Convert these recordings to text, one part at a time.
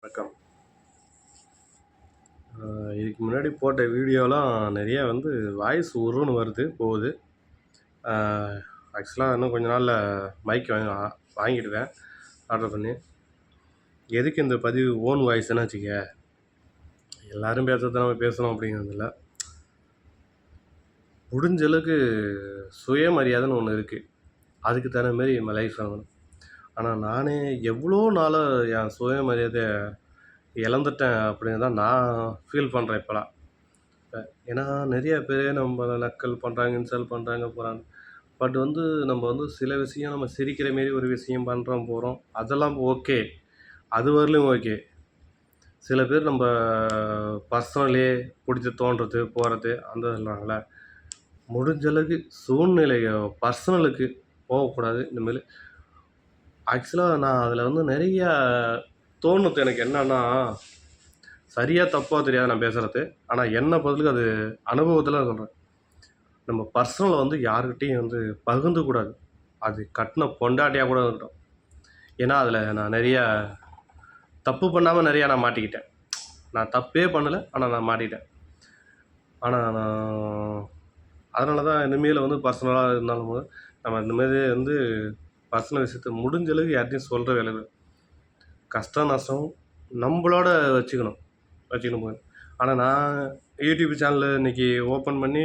வணக்கம். இதுக்கு முன்னாடி போட்ட வீடியோலாம் நிறையா வாய்ஸ் உருன்னு வருது, போகுது. ஆக்சுவலாக இன்னும் கொஞ்ச நாளில் மைக் வாங்கிடுவேன் ஆர்டர் பண்ணி. எதுக்கு இந்த பதிவு ஓன் வாய்ஸ்ன்னு வச்சுக்க, எல்லோரும் பேசுகிறத நம்ம பேசணும் அப்படிங்கிறதில்ல. முடிஞ்ச அளவுக்கு சுயமரியாதைன்னு ஒன்று இருக்குது, அதுக்கு தகுந்த மாரி நம்ம லைஃப் ஆகணும். ஆனால் நானே எவ்வளோ நாளாக என் சுயமரியாதையை இழந்துட்டேன் அப்படின்னு தான் நான் ஃபீல் பண்ணுறேன் இப்போலாம். ஏன்னா நிறைய பேர் நம்மளை நக்கல் பண்ணுறாங்க, இன்சல்ட் பண்ணுறாங்க போகிறாங்க. பட் நம்ம சில விஷயம் நம்ம சிரிக்கிற மாரி ஒரு விஷயம் பண்ணுறோம் போகிறோம், அதெல்லாம் ஓகே, அது வரலையும் ஓகே. சில பேர் நம்ம பர்சனலே பிடிச்சி தோன்றது போகிறது அந்த சொல்கிறாங்கள, முடிஞ்ச அளவுக்கு சூழ்நிலையை பர்சனலுக்கு போகக்கூடாது. இந்தமாரி ஆக்சுவலாக நான் அதில் நிறையா தோணுது. எனக்கு என்னன்னா, சரியாக தப்பாக தெரியாது நான் பேசுகிறது. ஆனால் என்ன பதிலுக்கு அது அனுபவத்தில் சொல்கிறேன். நம்ம பர்சனலை யாருக்கிட்டையும் பகிர்ந்துக்கூடாது. அது கட்டின பொண்டாட்டியாக கூட இருக்கட்டும். ஏன்னா அதில் நான் நிறையா தப்பு பண்ணாமல் நிறையா நான் மாட்டிக்கிட்டேன். நான் தப்பே பண்ணலை, ஆனால் நான் மாட்டிக்கிட்டேன். ஆனால் நான் அதனால தான் இனிமேல் பர்சனலாக இருந்தாலும் நம்ம இந்தமாரி பர்சனல் விஷயத்தை முடிஞ்ச அளவுக்கு யார்ட்டையும் சொல்கிற வேலை இல்லை. கஷ்டம் நஷ்டம் நம்மளோட வச்சுக்கணும் போய். ஆனால் நான் யூடியூப் சேனல் இன்றைக்கி ஓப்பன் பண்ணி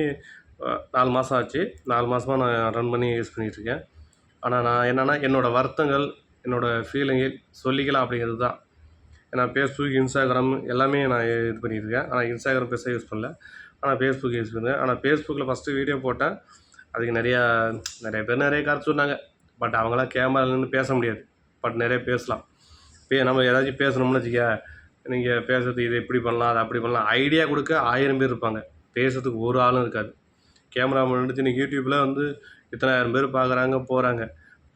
4 மாதம் ஆச்சு. 4 மாதமாக நான் ரன் பண்ணி யூஸ் பண்ணிகிட்ருக்கேன். ஆனால் நான் என்னென்னா, என்னோடய வருத்தங்கள், என்னோடய ஃபீலிங்கு சொல்லிக்கலாம் அப்படிங்கிறது தான். ஏன்னா ஃபேஸ்புக், இன்ஸ்டாகிராம் எல்லாமே நான் இது பண்ணிகிட்ருக்கேன். ஆனால் இன்ஸ்டாகிராம் பெருசாக யூஸ் பண்ணல. ஆனால் ஃபேஸ்புக் யூஸ் பண்ணுறேன். ஆனால் ஃபேஸ்புக்கில் ஃபஸ்ட்டு வீடியோ போட்டேன். அதுக்கு நிறைய பேர் நிறைய கருத்து சொன்னாங்க. பட் அவங்களாம் கேமராவில் நின்று பேச முடியாது. பட் நிறைய பேசலாம். நம்ம ஏதாச்சும் பேசணும்னு வச்சுக்க, நீங்கள் பேசுகிறதுக்கு இது எப்படி பண்ணலாம், அதை அப்படி பண்ணலாம், ஐடியா கொடுக்க 1000 பேர் இருப்பாங்க. பேசுகிறதுக்கு ஒரு ஆளும் இருக்காது. கேமரா முன்னாடி இன்றைக்கி யூடியூப்பில் இத்தனை ஆயிரம் பேர் பார்க்குறாங்க போகிறாங்க.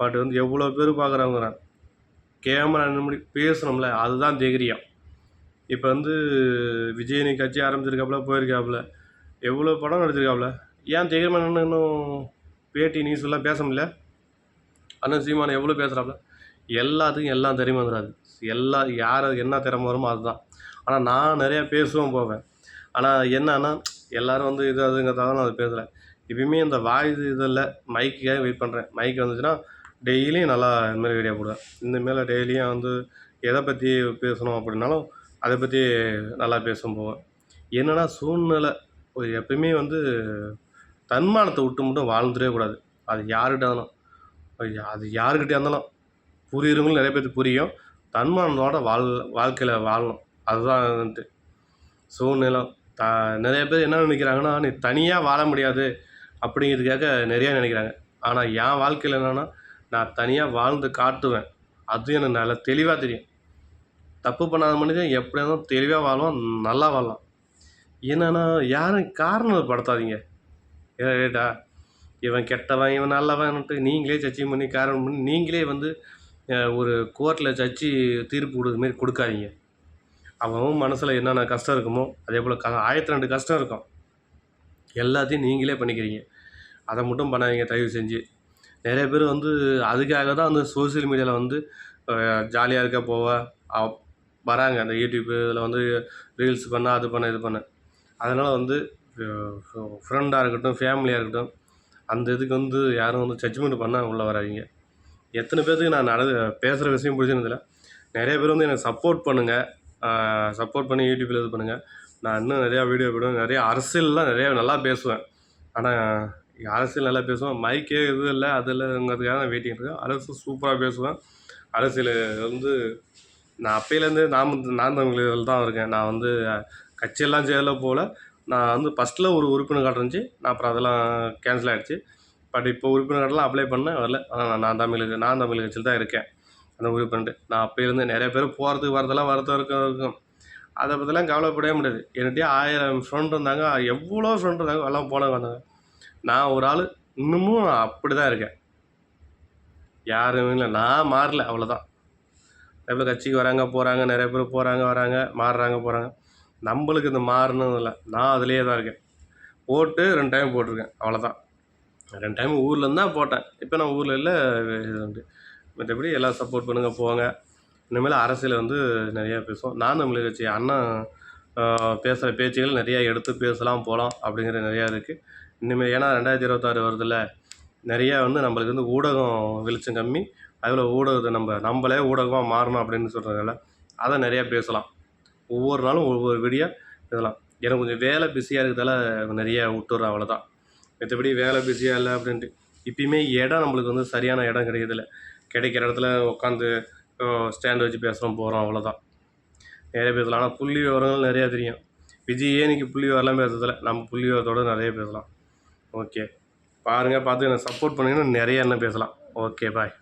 பட் எவ்வளோ பேர் பார்க்குறாங்க, கேமரா முன்னாடி பேசணும்ல, அதுதான் தைரியம். இப்போ விஜய் கட்சி ஆரம்பிச்சிருக்காப்புல, போயிருக்காப்புல, எவ்வளோ படம் நடிச்சிருக்காப்புல, ஏன் தைரியமாக இன்னும் பேட்டி நியூஸ்லாம் பேச முடியல? அண்ணன் சீமான் எவ்வளோ பேசுகிறாப்புல, எல்லாத்துக்கும் எல்லாம் தெரியுமா வந்துடாது. யார் என்ன திறமை வருமோ அதுதான். ஆனால் நான் நிறையா பேசுவேன் போவேன். ஆனால் என்னன்னா, எல்லோரும் இது அதுங்கிறதால நான் அது பேசலை. இப்போயுமே இந்த வாய்ஸ் இதில் மைக்குக்காக வெயிட் பண்ணுறேன். மைக் வந்துச்சுன்னா டெய்லியும் நல்லா இந்தமாதிரி வீடியோ போடுவேன். இந்தமாரி டெய்லியும் எதை பற்றி பேசணும் அப்படின்னாலும் அதை பற்றி நல்லா பேசும் போவேன். என்னென்னா சூழ்நிலை எப்பயுமே தன்மானத்தை விட்டு மட்டும் வாழ்ந்துடவே கூடாது. அது யாருக்கிட்ட இருந்தாலும், அது யாருக்கிட்டே இருந்தாலும் புரியுறவங்களும் நிறைய பேருக்கு புரியும். தன்மானத்தோட வாழ்க்கையில் வாழணும். அதுதான் சூழ்நிலை. நிறைய பேர் என்ன நினைக்கிறாங்கன்னா, நீ தனியாக வாழ முடியாது அப்படிங்கிறதுக்காக நிறையா நினைக்கிறாங்க. ஆனால் என் வாழ்க்கையில் என்னென்னா, நான் தனியாக வாழ்ந்து காட்டுவேன். அதுவும் எனக்கு நல்லா தெளிவாக தெரியும். தப்பு பண்ணாத மனிதன் எப்படியா இருந்தாலும் தெளிவாக வாழ்வான், நல்லா வாழலாம். என்னென்னா யாரும் காரணப்படுத்தாதீங்க. ரைட்டா, இவன் கெட்டவன், இவன் நல்லவன்ட்டு நீங்களே ஜட்ஜிங் பண்ணி காரணம் பண்ணி நீங்களே ஒரு கோர்ட்டில் ஜட்ஜி தீர்ப்பு கொடுக்குற மாரி கொடுக்காதீங்க. அவன் மனசில் என்னென்ன கஷ்டம் இருக்குமோ அதே போல் 1002 கஷ்டம் இருக்கும். எல்லாத்தையும் நீங்களே பண்ணிக்கிறீங்க. அதை மட்டும் பண்ணாதீங்க தயவு செஞ்சு. நிறைய பேர் அதுக்காக தான் சோசியல் மீடியாவில் ஜாலியாக இருக்க போவ வராங்க. அந்த யூடியூப்பில் ரீல்ஸ் பண்ண, அது பண்ண, இது பண்ண. அதனால் ஃப்ரெண்டாக இருக்கட்டும், ஃபேமிலியாக இருக்கட்டும், அந்த இதுக்கு யாரும் ஜட்ஜ்மெண்ட் பண்ண உள்ளே வராதிங்க. எத்தனை பேருக்கு நான் பேசுகிற விஷயம் பிடிச்சிருந்தில்ல. நிறைய பேர் எனக்கு சப்போர்ட் பண்ணுங்கள். சப்போர்ட் பண்ணி யூடியூப்பில் இது பண்ணுங்கள். நான் இன்னும் நிறையா வீடியோ போடுவேன். நிறையா அரசியல்லாம் நிறையா நல்லா பேசுவேன். ஆனால் அரசியல் நல்லா பேசுவேன். மைக்கே இது இல்லை, அது இல்லைங்கிறதுக்காக நான் வெயிட்டிங் இருக்கேன். அரசியல் சூப்பராக பேசுவேன். அரசியல் நான் அப்போலேருந்து நான் தமிழர்கள் தான் இருக்கேன். நான் கட்சியெல்லாம் சேரல போல். நான் ஃபஸ்ட்டில் ஒரு உறுப்பினர் கார்டு இருந்துச்சு. நான் அப்புறம் அதெல்லாம் கேன்சல் ஆகிடுச்சு. பட் இப்போ உறுப்பினர் கார்டெலாம் அப்ளை பண்ணேன், வரல. ஆனால் நான் தமிழ் கட்சியில் தான் இருக்கேன். அந்த உறுப்பினர் நான் அப்போலேருந்து நிறைய பேர் போகிறதுக்கு வரதெல்லாம் வருத்தம் இருக்கும். அதை பற்றிலாம் கவலைப்படவே முடியாது. என்கிட்டயே 1000 ஃப்ரெண்ட் இருந்தாங்க, எவ்வளோ ஃப்ரெண்ட் இருந்தாங்க, எல்லாம் போனவங்க வந்தாங்க. நான் ஒரு ஆள் இன்னமும் நான் அப்படி தான் இருக்கேன். யாரும் இல்லை, நான் மாறல, அவ்வளோதான். நிறைய பேர் கட்சிக்கு வராங்க போகிறாங்க, நிறைய பேர் போகிறாங்க வராங்க, மாறுறாங்க போகிறாங்க. நம்மளுக்கு இந்த மாறணும் இல்லை, நான் அதிலே தான் இருக்கேன். போட்டு 2 டைம் போட்டிருக்கேன், அவ்வளோதான். 2 டைம் ஊரில் இருந்தால் போட்டேன். இப்போ நான் ஊரில் இல்லை. மற்றபடி எல்லாம் சப்போர்ட் பண்ணுங்கள், போங்க. இனிமேல் அரசியல் வந்து நிறையா பேசுவோம். நாம் தமிழர் கட்சி அண்ணா பேசுகிற பேச்சுகள் நிறையா எடுத்து பேசலாம் போகலாம் அப்படிங்கிற நிறையா இருக்குது. இனிமேல் ஏன்னா 2026 வருதுல்ல, நிறையா வந்து நம்மளுக்கு வந்து ஊடகம் வெளிச்சம் கம்மி. அதில் ஊடகத்தை நம்மளே ஊடகமாக மாறணும் அப்படின்னு சொல்கிறதால அதை நிறையா பேசலாம். ஒவ்வொரு நாளும் ஒவ்வொரு வீடியோ பேசலாம். எனக்கு கொஞ்சம் வேலை பிஸியாக இருக்கிறதால நிறையா விட்டுறேன், அவ்வளோதான். மற்றபடி வேலை பிஸியாக இல்லை அப்படின்ட்டு இப்பயுமே இடம் நம்மளுக்கு வந்து சரியான இடம் கிடைக்கிறதில்ல. கிடைக்கிற இடத்துல உட்காந்து ஸ்டாண்ட் வச்சு பேசுகிறோம் போகிறோம், அவ்வளோதான். நிறைய பேசலாம். ஆனால் புள்ளி விவரங்கள் நிறையா தெரியும். விஜய் ஏனிக்கு புள்ளி விவரம்லாம் பேசுறதில்ல, நம்ம புள்ளி விவரத்தோட நிறைய பேசலாம். ஓகே, பாருங்கள், பார்த்து எனக்கு சப்போர்ட் பண்ணிங்கன்னா நிறையா என்ன பேசலாம். ஓகே, பாய்.